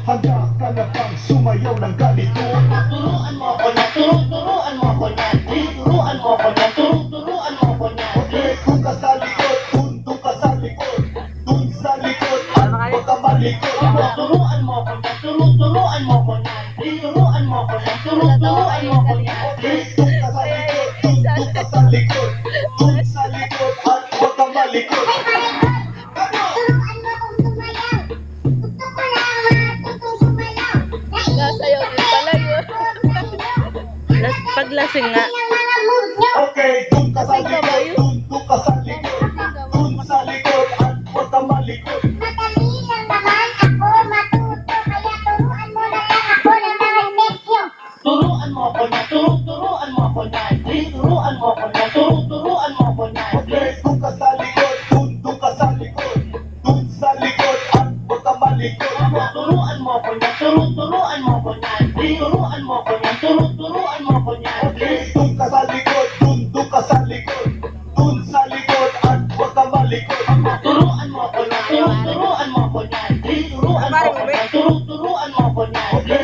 Handa ka na bang sumayaw ng ganito? Turuan mo ako na, turuan mo ako na, turuan mo ako na, turuan mo ako na. Okay, kung ka sa likod, dun ka sa likod. Dun sa likod, at huwag ka malikod. Turuan mo ako na, turuan mo ako na, turuan mo ako na, turuan mo ako na. Okay, dun ka sa likod, dun ka sa likod. Dun sa likod, at huwag ka malikod. Nasayaw din pala yun. Paglasing nga. Okay, dun ka sa likod, dun ka sa likod. Dun sa likod, at huwag ka malikod. Madali lang naman ako matuto, kaya turuan mo na lang ako ng mga tekyo. Turuan mo ako na, turuan mo ako na, turuan mo ako na, turuan mo ako na. Okay, dun ka sa likod, dun ka sa likod. Dun sa likod, at huwag ka malikod. Turuan mo ako na, turuan mo ako na, turuan mo ako na, turuan mo ako na. Okay, dun ka sa likod, dun ka sa likod. Dun sa likod, at huwag ka malikod. Turuan mo ako na, turuan mo ako na, turuan mo ako na, turuan mo ako na. Okay,